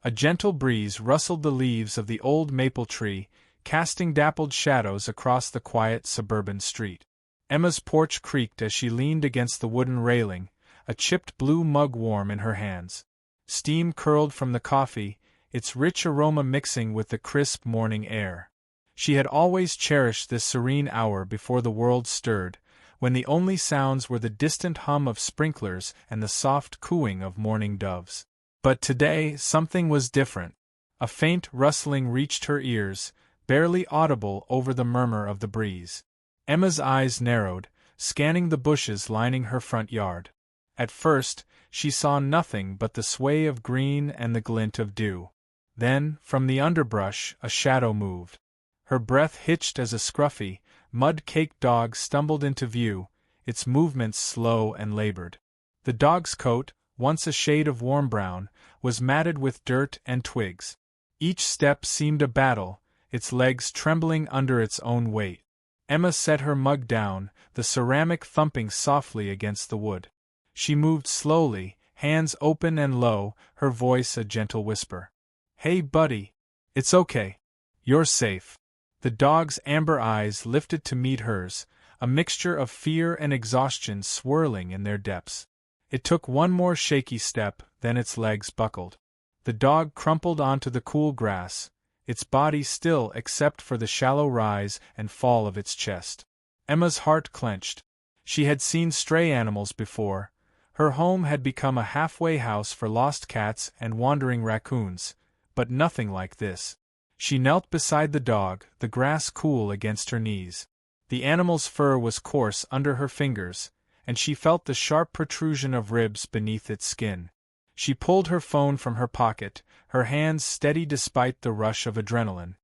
A gentle breeze rustled the leaves of the old maple tree, casting dappled shadows across the quiet suburban street. Emma's porch creaked as she leaned against the wooden railing, a chipped blue mug warm in her hands. Steam curled from the coffee, its rich aroma mixing with the crisp morning air. She had always cherished this serene hour before the world stirred, when the only sounds were the distant hum of sprinklers and the soft cooing of mourning doves. But today something was different. A faint rustling reached her ears, barely audible over the murmur of the breeze. Emma's eyes narrowed, scanning the bushes lining her front yard. At first, she saw nothing but the sway of green and the glint of dew. Then, from the underbrush, a shadow moved. Her breath hitched as a scruffy, mud-caked dog stumbled into view, its movements slow and labored. The dog's coat, once a shade of warm brown, was matted with dirt and twigs. Each step seemed a battle, its legs trembling under its own weight. Emma set her mug down, the ceramic thumping softly against the wood. She moved slowly, hands open and low, her voice a gentle whisper. "Hey, buddy. It's okay. You're safe." The dog's amber eyes lifted to meet hers, a mixture of fear and exhaustion swirling in their depths. It took one more shaky step, then its legs buckled. The dog crumpled onto the cool grass, its body still except for the shallow rise and fall of its chest. Emma's heart clenched. She had seen stray animals before. Her home had become a halfway house for lost cats and wandering raccoons, but nothing like this. She knelt beside the dog, the grass cool against her knees. The animal's fur was coarse under her fingers, and she felt the sharp protrusion of ribs beneath its skin. She pulled her phone from her pocket, her hands steady despite the rush of adrenaline.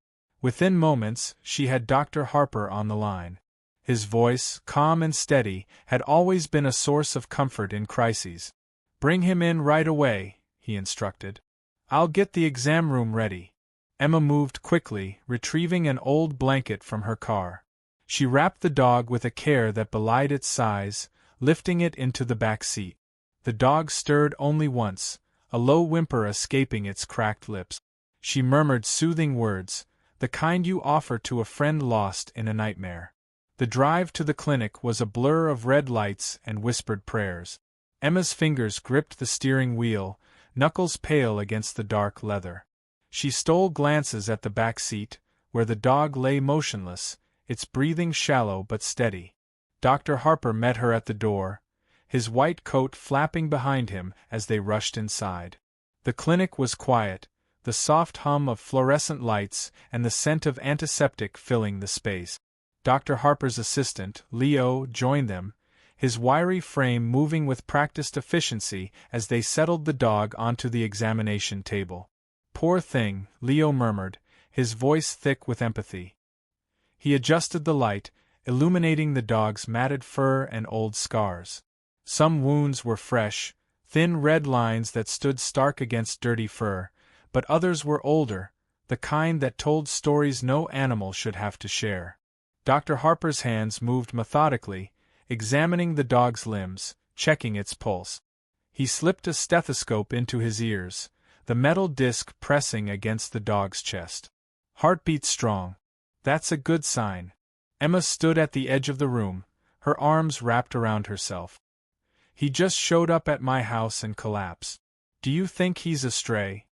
Within moments, she had Dr. Harper on the line. His voice, calm and steady, had always been a source of comfort in crises. "Bring him in right away," he instructed. "I'll get the exam room ready." Emma moved quickly, retrieving an old blanket from her car. She wrapped the dog with a care that belied its size, lifting it into the back seat. The dog stirred only once, a low whimper escaping its cracked lips. She murmured soothing words, the kind you offer to a friend lost in a nightmare. The drive to the clinic was a blur of red lights and whispered prayers. Emma's fingers gripped the steering wheel, knuckles pale against the dark leather. She stole glances at the back seat, where the dog lay motionless, its breathing shallow but steady. Dr. Harper met her at the door, his white coat flapping behind him as they rushed inside. The clinic was quiet, the soft hum of fluorescent lights and the scent of antiseptic filling the space. Dr. Harper's assistant, Leo, joined them, his wiry frame moving with practiced efficiency as they settled the dog onto the examination table. "Poor thing," Leo murmured, his voice thick with empathy. He adjusted the light, illuminating the dog's matted fur and old scars. Some wounds were fresh, thin red lines that stood stark against dirty fur, but others were older, the kind that told stories no animal should have to share. Dr. Harper's hands moved methodically, examining the dog's limbs, checking its pulse. He slipped a stethoscope into his ears, the metal disc pressing against the dog's chest. "Heartbeat strong. That's a good sign." Emma stood at the edge of the room, her arms wrapped around herself. "He just showed up at my house and collapsed. Do you think he's a stray?"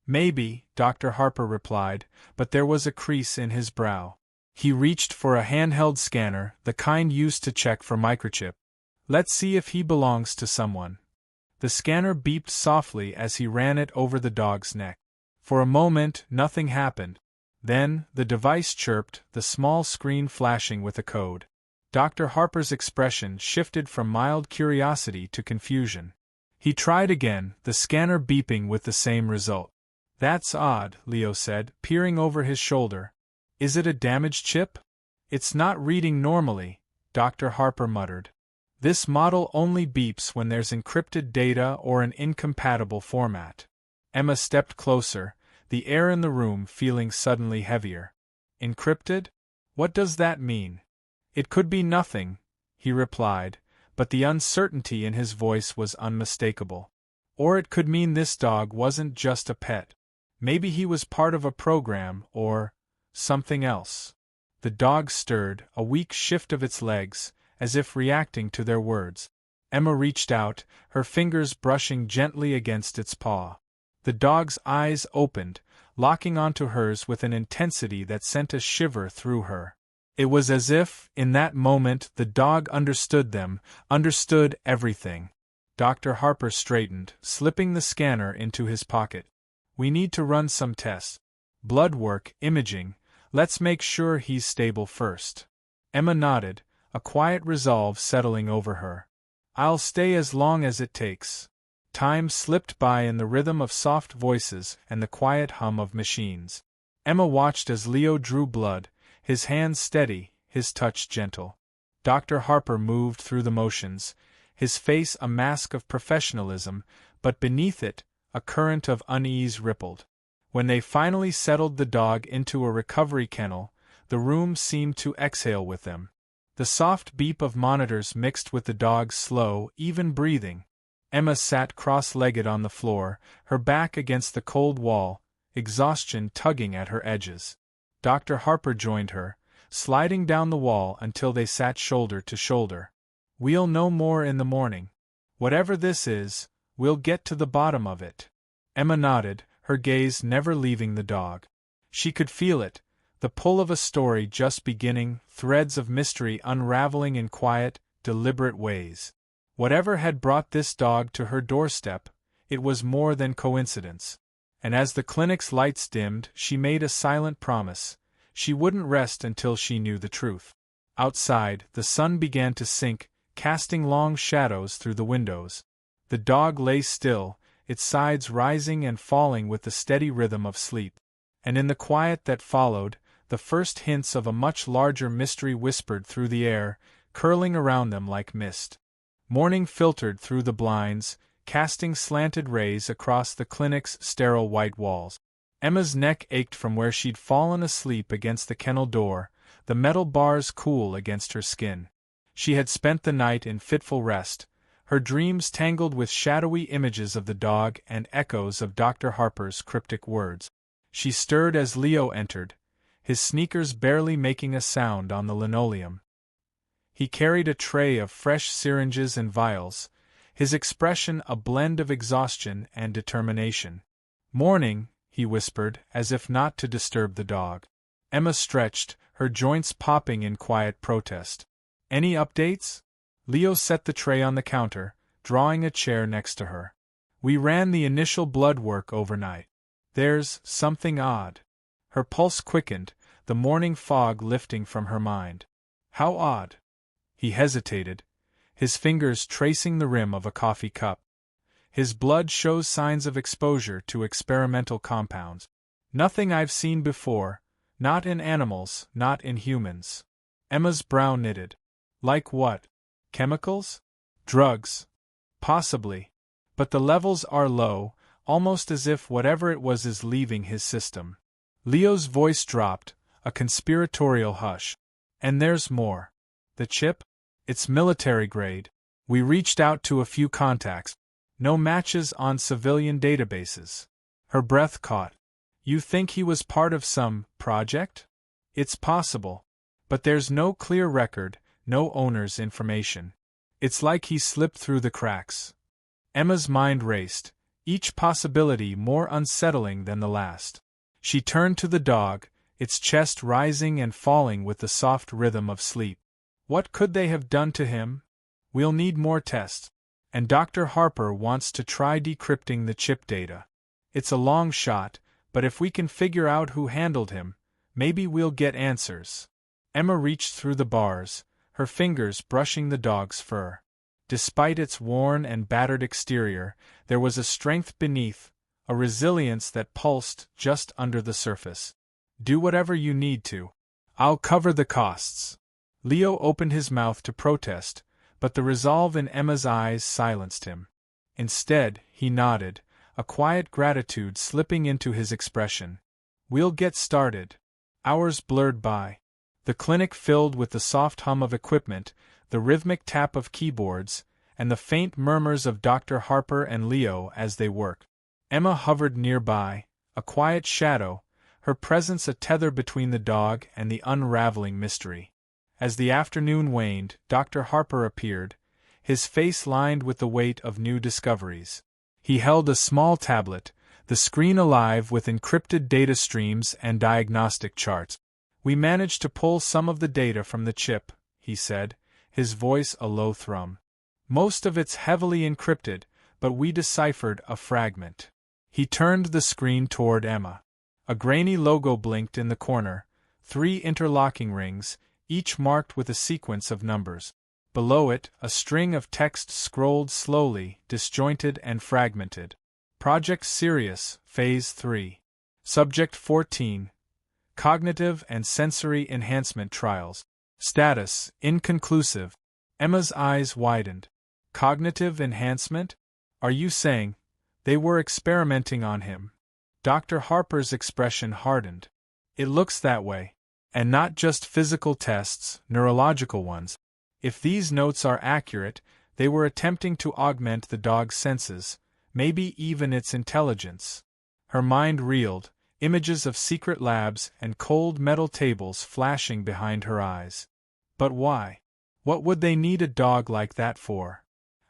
"Maybe," Dr. Harper replied, but there was a crease in his brow. He reached for a handheld scanner, the kind used to check for microchip. "Let's see if he belongs to someone." The scanner beeped softly as he ran it over the dog's neck. For a moment, nothing happened. Then, the device chirped, the small screen flashing with a code. Dr. Harper's expression shifted from mild curiosity to confusion. He tried again, the scanner beeping with the same result. "That's odd," Leo said, peering over his shoulder. "Is it a damaged chip?" "It's not reading normally," Dr. Harper muttered. "This model only beeps when there's encrypted data or an incompatible format." Emma stepped closer, the air in the room feeling suddenly heavier. "Encrypted? What does that mean?" "It could be nothing," he replied, but the uncertainty in his voice was unmistakable. "Or it could mean this dog wasn't just a pet. Maybe he was part of a program, or something else. The dog stirred, a weak shift of its legs, as if reacting to their words. Emma reached out, her fingers brushing gently against its paw. The dog's eyes opened, locking onto hers with an intensity that sent a shiver through her. It was as if, in that moment, the dog understood them, understood everything. Dr. Harper straightened, slipping the scanner into his pocket. We need to run some tests. Blood work, imaging. Let's make sure he's stable first. Emma nodded, a quiet resolve settling over her. I'll stay as long as it takes. Time slipped by in the rhythm of soft voices and the quiet hum of machines. Emma watched as Leo drew blood, his hands steady, his touch gentle. Dr. Harper moved through the motions, his face a mask of professionalism, but beneath it, a current of unease rippled. When they finally settled the dog into a recovery kennel, the room seemed to exhale with them. The soft beep of monitors mixed with the dog's slow, even breathing. Emma sat cross-legged on the floor, her back against the cold wall, exhaustion tugging at her edges. Dr. Harper joined her, sliding down the wall until they sat shoulder to shoulder. We'll know more in the morning. Whatever this is, we'll get to the bottom of it. Emma nodded, her gaze never leaving the dog. She could feel it, the pull of a story just beginning, threads of mystery unraveling in quiet, deliberate ways. Whatever had brought this dog to her doorstep, it was more than coincidence. And as the clinic's lights dimmed, she made a silent promise. She wouldn't rest until she knew the truth. Outside, the sun began to sink, casting long shadows through the windows. The dog lay still, its sides rising and falling with the steady rhythm of sleep. And in the quiet that followed, the first hints of a much larger mystery whispered through the air, curling around them like mist. Morning filtered through the blinds, casting slanted rays across the clinic's sterile white walls. Emma's neck ached from where she'd fallen asleep against the kennel door, the metal bars cool against her skin. She had spent the night in fitful rest, her dreams tangled with shadowy images of the dog and echoes of Dr. Harper's cryptic words. She stirred as Leo entered, his sneakers barely making a sound on the linoleum. He carried a tray of fresh syringes and vials, his expression a blend of exhaustion and determination. "Morning," he whispered, as if not to disturb the dog. Emma stretched, her joints popping in quiet protest. "Any updates?" Leo set the tray on the counter, drawing a chair next to her. "We ran the initial blood work overnight. There's something odd." Her pulse quickened, the morning fog lifting from her mind. "How odd?" He hesitated, his fingers tracing the rim of a coffee cup. "His blood shows signs of exposure to experimental compounds. Nothing I've seen before, not in animals, not in humans." Emma's brow knitted. "Like what? Chemicals? Drugs? Possibly. But the levels are low, almost as if whatever it was is leaving his system." Leo's voice dropped, a conspiratorial hush. "And there's more. The chip? It's military grade. We reached out to a few contacts. No matches on civilian databases." Her breath caught. "You think he was part of some project?" "It's possible. But there's no clear record, no owner's information. It's like he slipped through the cracks." Emma's mind raced, each possibility more unsettling than the last. She turned to the dog, its chest rising and falling with the soft rhythm of sleep. "What could they have done to him? We'll need more tests. And Dr. Harper wants to try decrypting the chip data. It's a long shot, but if we can figure out who handled him, maybe we'll get answers." Emma reached through the bars, her fingers brushing the dog's fur. Despite its worn and battered exterior, there was a strength beneath, a resilience that pulsed just under the surface. "Do whatever you need to. I'll cover the costs." Leo opened his mouth to protest, but the resolve in Emma's eyes silenced him. Instead, he nodded, a quiet gratitude slipping into his expression. "We'll get started." Hours blurred by. The clinic filled with the soft hum of equipment, the rhythmic tap of keyboards, and the faint murmurs of Dr. Harper and Leo as they worked. Emma hovered nearby, A quiet shadow, her presence a tether between the dog and the unraveling mystery. As the afternoon waned, Dr. Harper appeared, his face lined with the weight of new discoveries. He held a small tablet, the screen alive with encrypted data streams and diagnostic charts. "We managed to pull some of the data from the chip," he said, his voice a low thrum. "Most of it's heavily encrypted, but we deciphered a fragment." He turned the screen toward Emma. A grainy logo blinked in the corner, 3 interlocking rings, each marked with a sequence of numbers. Below it, a string of text scrolled slowly, disjointed and fragmented. Project Sirius, Phase 3. Subject 14. Cognitive and Sensory Enhancement Trials. Status, inconclusive. Emma's eyes widened. Cognitive enhancement? Are you saying they were experimenting on him? Dr. Harper's expression hardened. It looks that way. And not just physical tests, neurological ones. If these notes are accurate, they were attempting to augment the dog's senses, maybe even its intelligence. Her mind reeled, images of secret labs and cold metal tables flashing behind her eyes. But why? What would they need a dog like that for?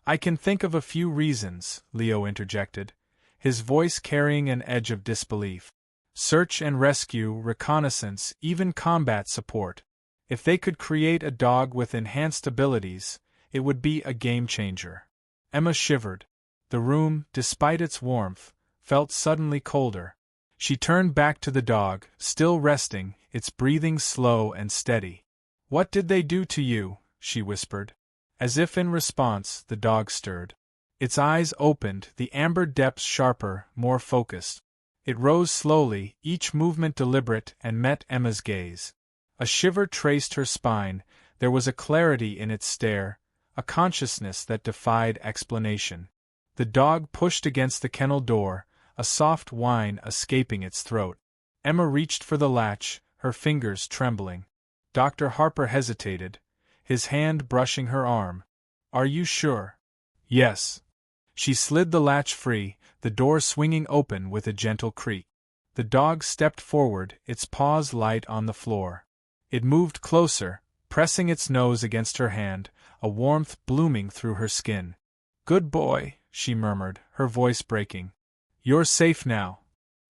"I can think of a few reasons," Leo interjected, his voice carrying an edge of disbelief. "Search and rescue, reconnaissance, even combat support. If they could create a dog with enhanced abilities, it would be a game-changer." Emma shivered. The room, despite its warmth, felt suddenly colder. She turned back to the dog, still resting, its breathing slow and steady. "What did they do to you?" she whispered. As if in response, the dog stirred. Its eyes opened, the amber depths sharper, more focused. It rose slowly, each movement deliberate, and met Emma's gaze. A shiver traced her spine, there was a clarity in its stare, a consciousness that defied explanation. The dog pushed against the kennel door, a soft whine escaping its throat. Emma reached for the latch, her fingers trembling. Dr. Harper hesitated, his hand brushing her arm. "Are you sure?" "Yes." She slid the latch free, the door swinging open with a gentle creak. The dog stepped forward, its paws light on the floor. It moved closer, pressing its nose against her hand, a warmth blooming through her skin. "Good boy," she murmured, her voice breaking. "You're safe now."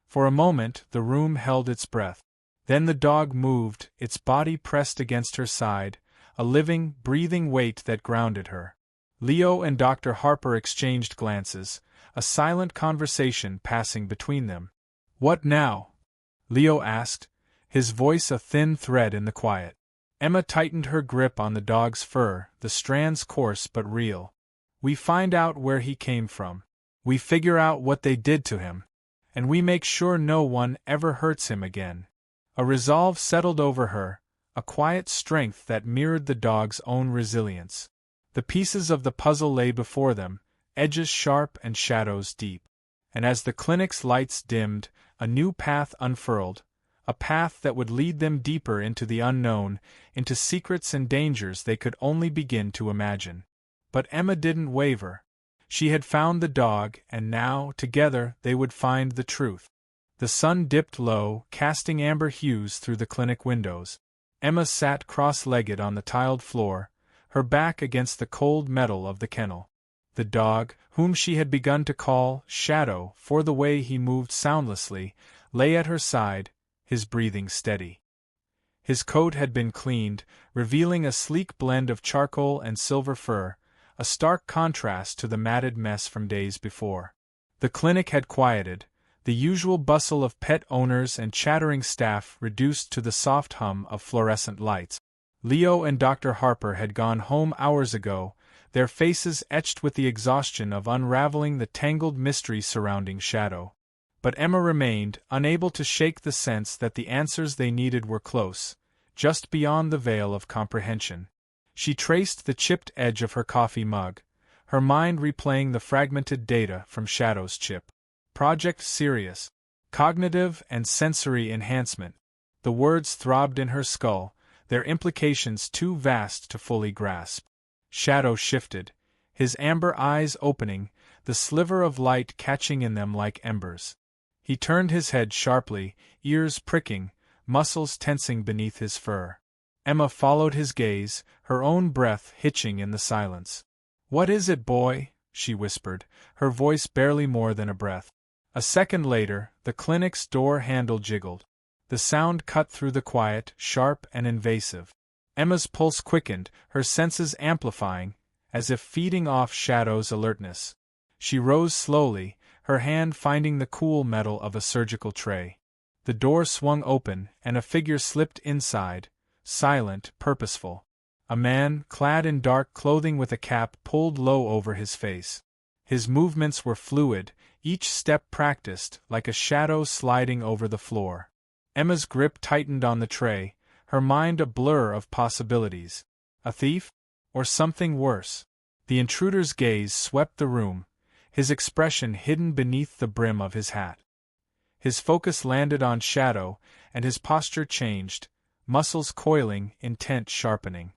For a moment, the room held its breath. Then the dog moved, its body pressed against her side, a living, breathing weight that grounded her. Leo and Dr. Harper exchanged glances, a silent conversation passing between them. "What now?" Leo asked, his voice a thin thread in the quiet. Emma tightened her grip on the dog's fur, the strands coarse but real. "We find out where he came from. We figure out what they did to him. And we make sure no one ever hurts him again." A resolve settled over her, a quiet strength that mirrored the dog's own resilience. The pieces of the puzzle lay before them, edges sharp and shadows deep. And as the clinic's lights dimmed, a new path unfurled, a path that would lead them deeper into the unknown, into secrets and dangers they could only begin to imagine. But Emma didn't waver. She had found the dog, and now, together, they would find the truth. The sun dipped low, casting amber hues through the clinic windows. Emma sat cross-legged on the tiled floor, her back against the cold metal of the kennel. The dog, whom she had begun to call Shadow for the way he moved soundlessly, lay at her side, his breathing steady. His coat had been cleaned, revealing a sleek blend of charcoal and silver fur, a stark contrast to the matted mess from days before. The clinic had quieted, the usual bustle of pet owners and chattering staff reduced to the soft hum of fluorescent lights. Leo and Dr. Harper had gone home hours ago, their faces etched with the exhaustion of unraveling the tangled mystery surrounding Shadow. But Emma remained, unable to shake the sense that the answers they needed were close, just beyond the veil of comprehension. She traced the chipped edge of her coffee mug, her mind replaying the fragmented data from Shadow's chip. Project Sirius. Cognitive and sensory enhancement. The words throbbed in her skull, their implications too vast to fully grasp. Shadow shifted, his amber eyes opening, the sliver of light catching in them like embers. He turned his head sharply, ears pricking, muscles tensing beneath his fur. Emma followed his gaze, her own breath hitching in the silence. "What is it, boy?" she whispered, her voice barely more than a breath. A second later, the clinic's door handle jiggled. The sound cut through the quiet, sharp and invasive. Emma's pulse quickened, her senses amplifying, as if feeding off Shadow's alertness. She rose slowly, her hand finding the cool metal of a surgical tray. The door swung open, and a figure slipped inside, silent, purposeful. A man, clad in dark clothing with a cap pulled low over his face. His movements were fluid, each step practiced, like a shadow sliding over the floor. Emma's grip tightened on the tray, her mind a blur of possibilities. A thief? Or something worse? The intruder's gaze swept the room, his expression hidden beneath the brim of his hat. His focus landed on Shadow, and his posture changed, muscles coiling, intent sharpening.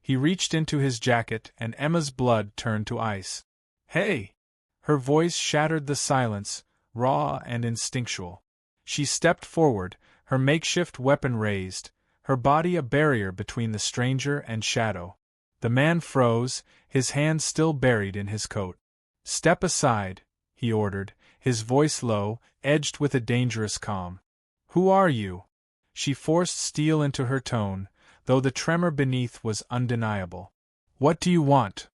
He reached into his jacket, and Emma's blood turned to ice. "Hey!" Her voice shattered the silence, raw and instinctual. She stepped forward, her makeshift weapon raised, her body a barrier between the stranger and Shadow. The man froze, his hand still buried in his coat. "Step aside," he ordered, his voice low, edged with a dangerous calm. "Who are you?" She forced steel into her tone, though the tremor beneath was undeniable. "What do you want?"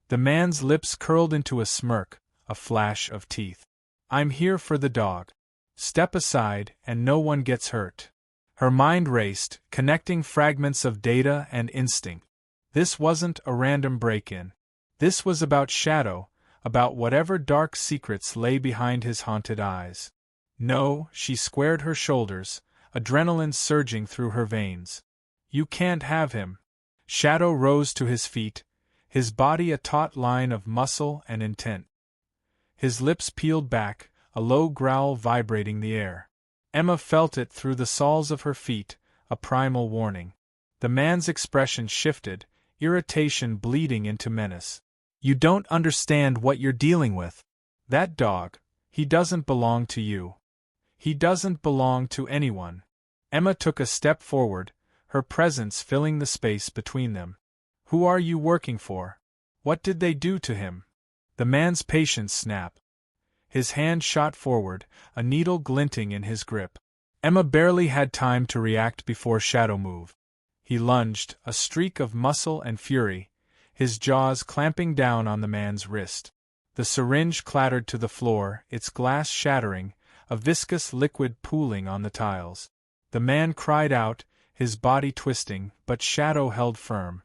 The man's lips curled into a smirk, a flash of teeth. "I'm here for the dog. Step aside, and no one gets hurt." Her mind raced, connecting fragments of data and instinct. This wasn't a random break-in. This was about Shadow, about whatever dark secrets lay behind his haunted eyes. "No," she squared her shoulders, adrenaline surging through her veins. "You can't have him." Shadow rose to his feet, his body a taut line of muscle and intent. His lips peeled back, a low growl vibrating the air. Emma felt it through the soles of her feet, a primal warning. The man's expression shifted, irritation bleeding into menace. "You don't understand what you're dealing with. That dog, he doesn't belong to you. He doesn't belong to anyone." Emma took a step forward, her presence filling the space between them. "Who are you working for? What did they do to him?" The man's patience snapped. His hand shot forward, a needle glinting in his grip. Emma barely had time to react before Shadow moved. He lunged, a streak of muscle and fury, his jaws clamping down on the man's wrist. The syringe clattered to the floor, its glass shattering, a viscous liquid pooling on the tiles. The man cried out, his body twisting, but Shadow held firm.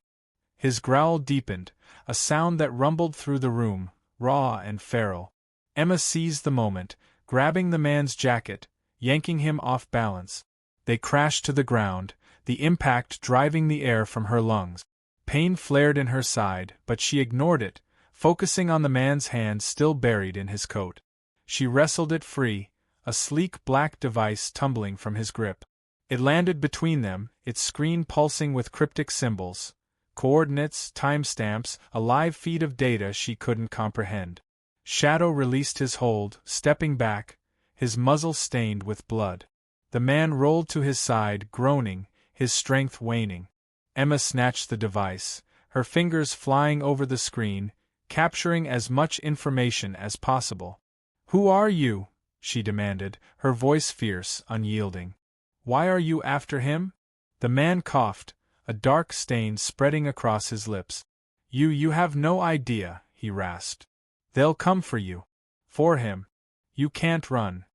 His growl deepened, a sound that rumbled through the room, raw and feral. Emma seized the moment, grabbing the man's jacket, yanking him off balance. They crashed to the ground, the impact driving the air from her lungs. Pain flared in her side, but she ignored it, focusing on the man's hand still buried in his coat. She wrestled it free, a sleek black device tumbling from his grip. It landed between them, its screen pulsing with cryptic symbols, coordinates, timestamps, a live feed of data she couldn't comprehend. Shadow released his hold, stepping back, his muzzle stained with blood. The man rolled to his side, groaning, his strength waning. Emma snatched the device, her fingers flying over the screen, capturing as much information as possible. "Who are you?" she demanded, her voice fierce, unyielding. "Why are you after him?" The man coughed, a dark stain spreading across his lips. You have no idea," he rasped. "They'll come for you. For him. You can't run."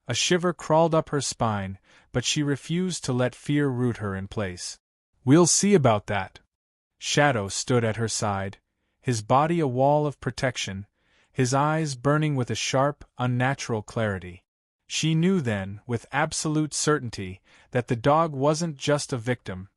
A shiver crawled up her spine, but she refused to let fear root her in place. "We'll see about that." Shadow stood at her side, his body a wall of protection, his eyes burning with a sharp, unnatural clarity. She knew then, with absolute certainty, that the dog wasn't just a victim.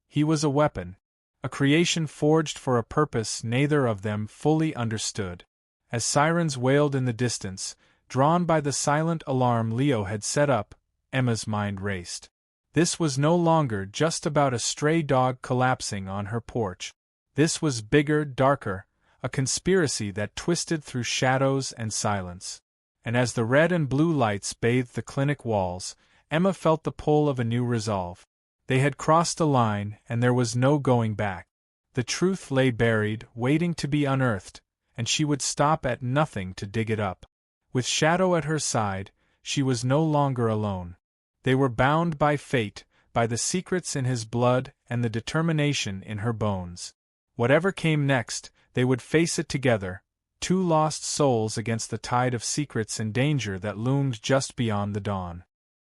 He was a weapon, a creation forged for a purpose neither of them fully understood. As sirens wailed in the distance, drawn by the silent alarm Leo had set up, Emma's mind raced. This was no longer just about a stray dog collapsing on her porch. This was bigger, darker, a conspiracy that twisted through shadows and silence. and as the red and blue lights bathed the clinic walls, Emma felt the pull of a new resolve. They had crossed a line, and there was no going back. The truth lay buried, waiting to be unearthed, and she would stop at nothing to dig it up. With Shadow at her side, she was no longer alone. They were bound by fate, by the secrets in his blood and the determination in her bones. Whatever came next, they would face it together, two lost souls against the tide of secrets and danger that loomed just beyond the dawn.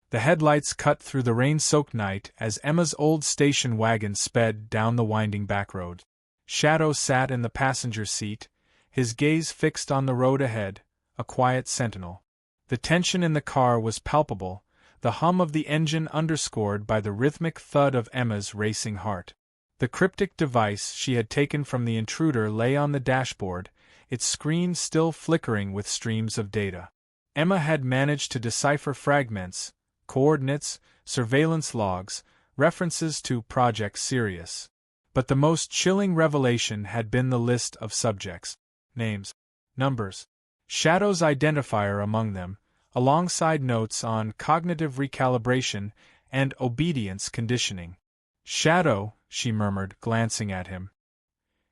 The headlights cut through the rain-soaked night as Emma's old station wagon sped down the winding back road. Shadow sat in the passenger seat, his gaze fixed on the road ahead, a quiet sentinel. The tension in the car was palpable, the hum of the engine underscored by the rhythmic thud of Emma's racing heart. The cryptic device she had taken from the intruder lay on the dashboard, its screen still flickering with streams of data. Emma had managed to decipher fragments, coordinates, surveillance logs, references to Project Sirius. But the most chilling revelation had been the list of subjects, names, numbers, Shadow's identifier among them, alongside notes on cognitive recalibration and obedience conditioning. "Shadow," she murmured, glancing at him.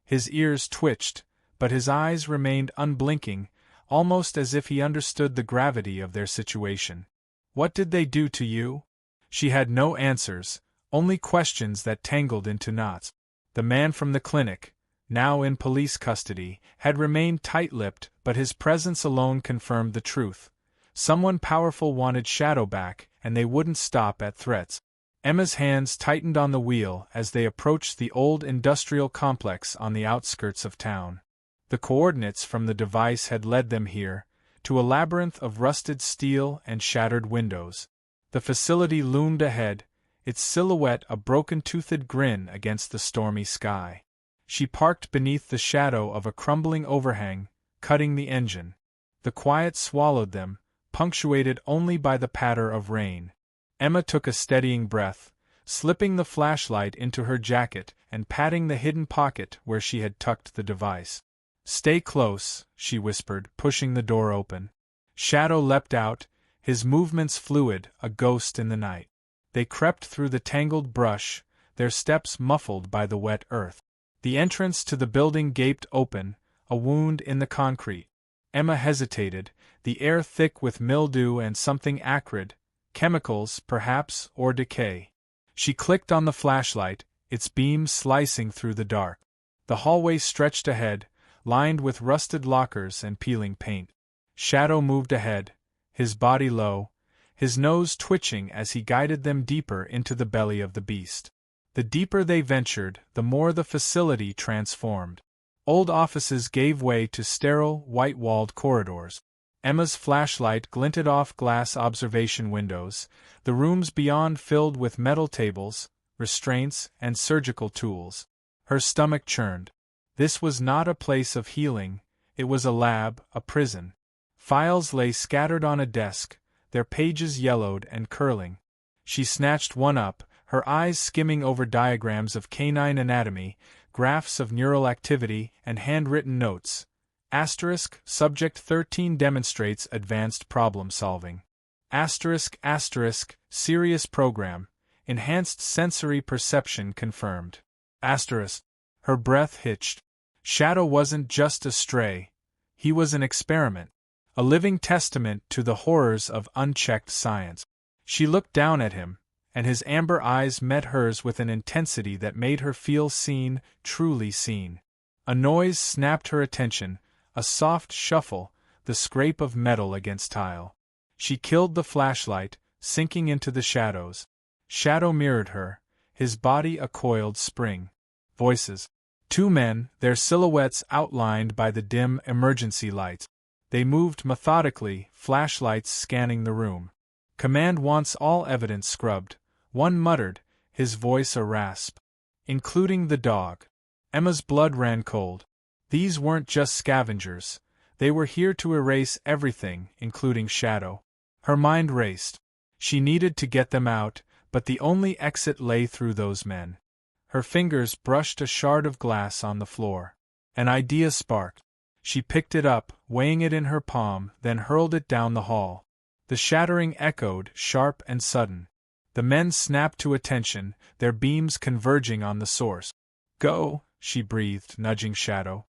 His ears twitched, but his eyes remained unblinking, almost as if he understood the gravity of their situation. "What did they do to you?" She had no answers, only questions that tangled into knots. The man from the clinic, now in police custody, had remained tight-lipped, but his presence alone confirmed the truth. Someone powerful wanted Shadow back, and they wouldn't stop at threats. Emma's hands tightened on the wheel as they approached the old industrial complex on the outskirts of town. The coordinates from the device had led them here, to a labyrinth of rusted steel and shattered windows. The facility loomed ahead, its silhouette a broken-toothed grin against the stormy sky. She parked beneath the shadow of a crumbling overhang, cutting the engine. The quiet swallowed them, punctuated only by the patter of rain. Emma took a steadying breath, slipping the flashlight into her jacket and patting the hidden pocket where she had tucked the device. "Stay close," she whispered, pushing the door open. Shadow leapt out, his movements fluid, a ghost in the night. They crept through the tangled brush, their steps muffled by the wet earth. The entrance to the building gaped open, a wound in the concrete. Emma hesitated, the air thick with mildew and something acrid, chemicals, perhaps, or decay. She clicked on the flashlight, its beam slicing through the dark. The hallway stretched ahead, lined with rusted lockers and peeling paint. Shadow moved ahead, his body low, his nose twitching as he guided them deeper into the belly of the beast. The deeper they ventured, the more the facility transformed. Old offices gave way to sterile, white-walled corridors. Emma's flashlight glinted off glass observation windows, the rooms beyond filled with metal tables, restraints, and surgical tools. Her stomach churned. This was not a place of healing, it was a lab, a prison. Files lay scattered on a desk, their pages yellowed and curling. She snatched one up, her eyes skimming over diagrams of canine anatomy, graphs of neural activity, and handwritten notes. Asterisk, Subject 13 demonstrates advanced problem-solving. Asterisk, serious program. Enhanced sensory perception confirmed. Asterisk. Her breath hitched. Shadow wasn't just a stray. He was an experiment. A living testament to the horrors of unchecked science. She looked down at him, and his amber eyes met hers with an intensity that made her feel seen, truly seen. A noise snapped her attention, a soft shuffle, the scrape of metal against tile. She killed the flashlight, sinking into the shadows. Shadow mirrored her, his body a coiled spring. Voices. Two men, their silhouettes outlined by the dim emergency lights. They moved methodically, flashlights scanning the room. "Command wants all evidence scrubbed," one muttered, his voice a rasp. "Including the dog." Emma's blood ran cold. These weren't just scavengers. They were here to erase everything, including Shadow. Her mind raced. She needed to get them out, but the only exit lay through those men. Her fingers brushed a shard of glass on the floor. An idea sparked. She picked it up, weighing it in her palm, then hurled it down the hall. The shattering echoed, sharp and sudden. The men snapped to attention, their beams converging on the source. "Go," she breathed, nudging Shadow.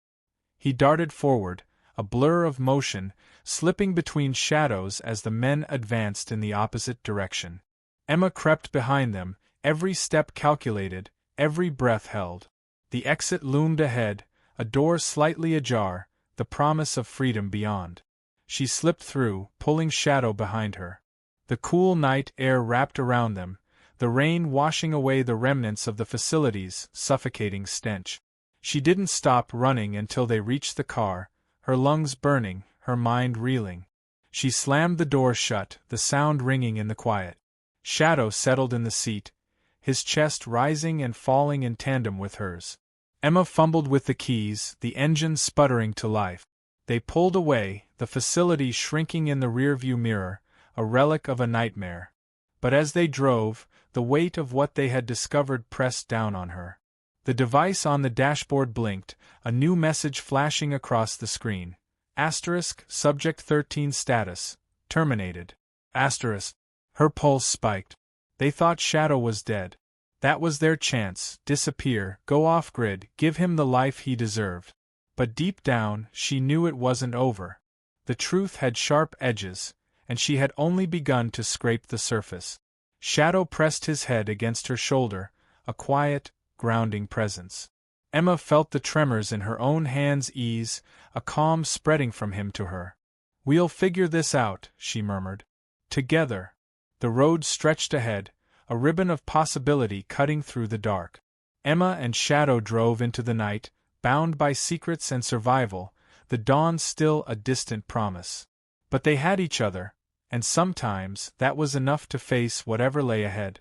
He darted forward, a blur of motion, slipping between shadows as the men advanced in the opposite direction. Emma crept behind them, every step calculated, every breath held. The exit loomed ahead, a door slightly ajar, the promise of freedom beyond. She slipped through, pulling Shadow behind her. The cool night air wrapped around them, the rain washing away the remnants of the facility's suffocating stench. She didn't stop running until they reached the car, her lungs burning, her mind reeling. She slammed the door shut, the sound ringing in the quiet. Shadow settled in the seat, his chest rising and falling in tandem with hers. Emma fumbled with the keys, the engine sputtering to life. They pulled away, the facility shrinking in the rearview mirror, a relic of a nightmare. But as they drove, the weight of what they had discovered pressed down on her. The device on the dashboard blinked, a new message flashing across the screen. Subject 13 status, terminated. Her pulse spiked. They thought Shadow was dead. That was their chance, disappear, go off-grid, give him the life he deserved. But deep down, she knew it wasn't over. The truth had sharp edges, and she had only begun to scrape the surface. Shadow pressed his head against her shoulder, a quiet, grounding presence. Emma felt the tremors in her own hands ease, a calm spreading from him to her. "We'll figure this out," she murmured. "Together." The road stretched ahead, a ribbon of possibility cutting through the dark. Emma and Shadow drove into the night, bound by secrets and survival, the dawn still a distant promise. But they had each other, and sometimes that was enough to face whatever lay ahead.